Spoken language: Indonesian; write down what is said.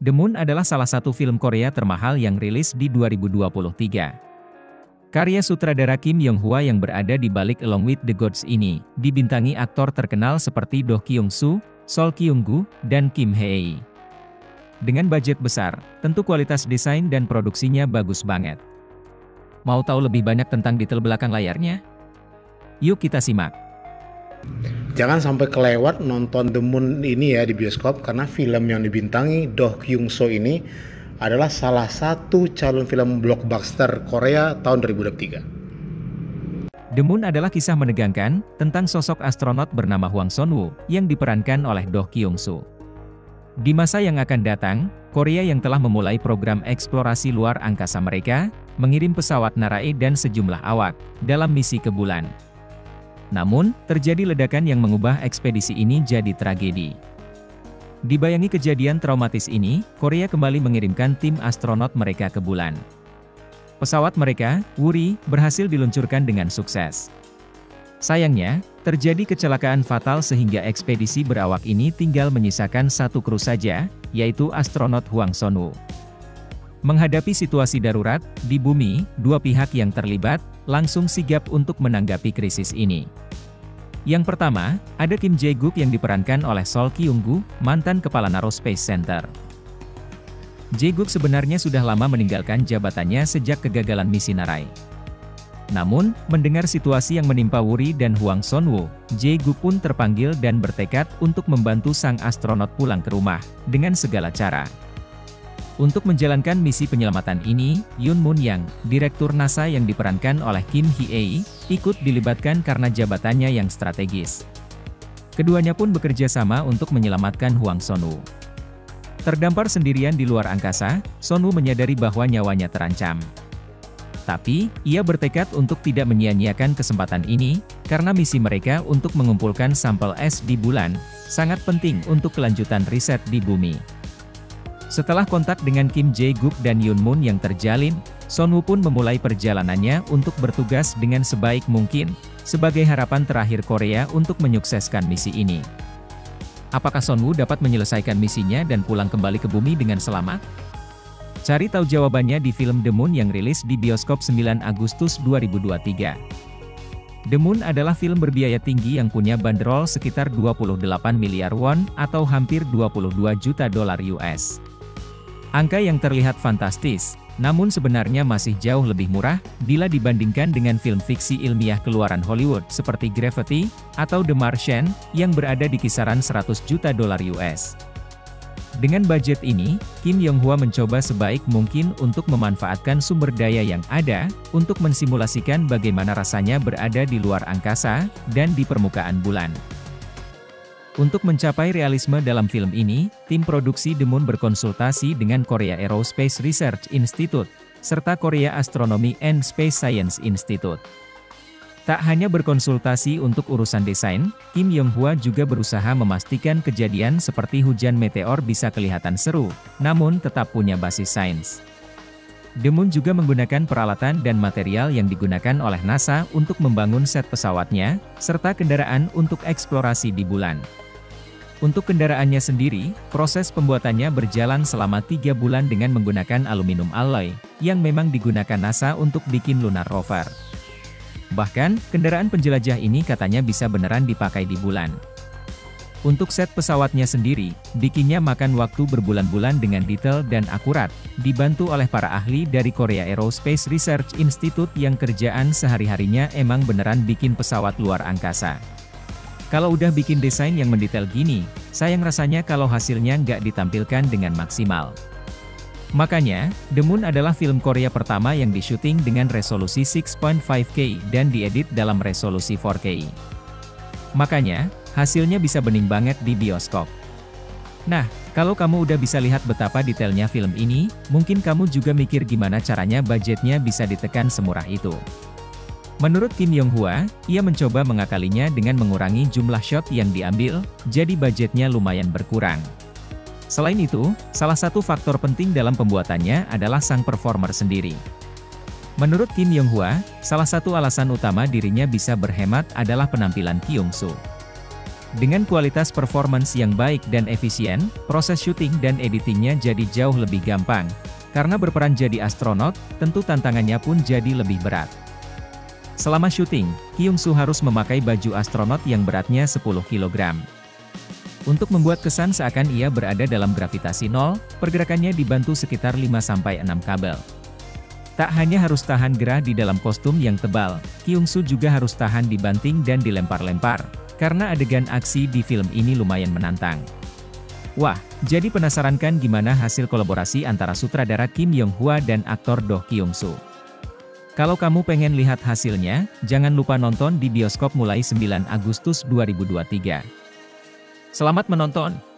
The Moon adalah salah satu film Korea termahal yang rilis di 2023. Karya sutradara Kim Yong-hwa yang berada di balik Along with the Gods ini, dibintangi aktor terkenal seperti Do Kyung-soo, Sol Kyung-gu, dan Kim Hae. Dengan budget besar, tentu kualitas desain dan produksinya bagus banget. Mau tahu lebih banyak tentang detail belakang layarnya? Yuk kita simak. Jangan sampai kelewat nonton The Moon ini ya di bioskop, karena film yang dibintangi Do Kyung-soo ini adalah salah satu calon film blockbuster Korea tahun 2023. The Moon adalah kisah menegangkan tentang sosok astronot bernama Hwang Sun-woo yang diperankan oleh Do Kyung-soo. Di masa yang akan datang, Korea yang telah memulai program eksplorasi luar angkasa mereka, mengirim pesawat Narae dan sejumlah awak dalam misi ke bulan. Namun, terjadi ledakan yang mengubah ekspedisi ini jadi tragedi. Dibayangi kejadian traumatis ini, Korea kembali mengirimkan tim astronot mereka ke bulan. Pesawat mereka, Wuri, berhasil diluncurkan dengan sukses. Sayangnya, terjadi kecelakaan fatal sehingga ekspedisi berawak ini tinggal menyisakan satu kru saja, yaitu astronot Hwang Sun-woo. Menghadapi situasi darurat di bumi, dua pihak yang terlibat langsung sigap untuk menanggapi krisis ini. Yang pertama, ada Kim Jae-guk yang diperankan oleh Sol Kyung-gu, mantan kepala Naro Space Center. Jae-guk sebenarnya sudah lama meninggalkan jabatannya sejak kegagalan misi Narae. Namun, mendengar situasi yang menimpa Wuri dan Hwang Sun-woo, Jae-guk pun terpanggil dan bertekad untuk membantu sang astronot pulang ke rumah dengan segala cara. Untuk menjalankan misi penyelamatan ini, Yoon Moon-yang, direktur NASA yang diperankan oleh Kim Hae, ikut dilibatkan karena jabatannya yang strategis. Keduanya pun bekerja sama untuk menyelamatkan Hwang Sun-woo. Terdampar sendirian di luar angkasa, Sun-woo menyadari bahwa nyawanya terancam. Tapi, ia bertekad untuk tidak menyia-nyiakan kesempatan ini, karena misi mereka untuk mengumpulkan sampel es di bulan, sangat penting untuk kelanjutan riset di bumi. Setelah kontak dengan Kim Jae-guk dan Yoon Moon yang terjalin, Sun-woo pun memulai perjalanannya untuk bertugas dengan sebaik mungkin, sebagai harapan terakhir Korea untuk menyukseskan misi ini. Apakah Sun-woo dapat menyelesaikan misinya dan pulang kembali ke bumi dengan selamat? Cari tahu jawabannya di film The Moon yang rilis di bioskop 9 Agustus 2023. The Moon adalah film berbiaya tinggi yang punya bandrol sekitar 28 miliar won atau hampir 22 juta dolar US. Angka yang terlihat fantastis, namun sebenarnya masih jauh lebih murah bila dibandingkan dengan film fiksi ilmiah keluaran Hollywood seperti Gravity atau The Martian yang berada di kisaran 100 juta dolar US. Dengan budget ini, Kim Yong-hwa mencoba sebaik mungkin untuk memanfaatkan sumber daya yang ada untuk mensimulasikan bagaimana rasanya berada di luar angkasa dan di permukaan bulan. Untuk mencapai realisme dalam film ini, tim produksi The Moon berkonsultasi dengan Korea Aerospace Research Institute, serta Korea Astronomy and Space Science Institute. Tak hanya berkonsultasi untuk urusan desain, Kim Yong-hwa juga berusaha memastikan kejadian seperti hujan meteor bisa kelihatan seru, namun tetap punya basis sains. The Moon juga menggunakan peralatan dan material yang digunakan oleh NASA untuk membangun set pesawatnya, serta kendaraan untuk eksplorasi di bulan. Untuk kendaraannya sendiri, proses pembuatannya berjalan selama 3 bulan dengan menggunakan aluminium alloy, yang memang digunakan NASA untuk bikin lunar rover. Bahkan, kendaraan penjelajah ini katanya bisa beneran dipakai di bulan. Untuk set pesawatnya sendiri, bikinnya makan waktu berbulan-bulan dengan detail dan akurat, dibantu oleh para ahli dari Korea Aerospace Research Institute yang kerjaan sehari-harinya emang beneran bikin pesawat luar angkasa. Kalau udah bikin desain yang mendetail gini, sayang rasanya kalau hasilnya nggak ditampilkan dengan maksimal. Makanya, The Moon adalah film Korea pertama yang disyuting dengan resolusi 6.5K dan diedit dalam resolusi 4K. Makanya, hasilnya bisa bening banget di bioskop. Nah, kalau kamu udah bisa lihat betapa detailnya film ini, mungkin kamu juga mikir gimana caranya budgetnya bisa ditekan semurah itu. Menurut Kim Yong-hwa, ia mencoba mengakalinya dengan mengurangi jumlah shot yang diambil, jadi budgetnya lumayan berkurang. Selain itu, salah satu faktor penting dalam pembuatannya adalah sang performer sendiri. Menurut Kim Yong-hwa, salah satu alasan utama dirinya bisa berhemat adalah penampilan Kyung-soo. Dengan kualitas performance yang baik dan efisien, proses syuting dan editingnya jadi jauh lebih gampang. Karena berperan jadi astronot, tentu tantangannya pun jadi lebih berat. Selama syuting, Kyung-soo harus memakai baju astronot yang beratnya 10 kg. Untuk membuat kesan seakan ia berada dalam gravitasi nol, pergerakannya dibantu sekitar 5-6 kabel. Tak hanya harus tahan gerah di dalam kostum yang tebal, Kyung-soo juga harus tahan dibanting dan dilempar-lempar, karena adegan aksi di film ini lumayan menantang. Wah, jadi penasaran kan gimana hasil kolaborasi antara sutradara Kim Yong-hwa dan aktor Do Kyung-soo? Kalau kamu pengen lihat hasilnya, jangan lupa nonton di bioskop mulai 9 Agustus 2023. Selamat menonton!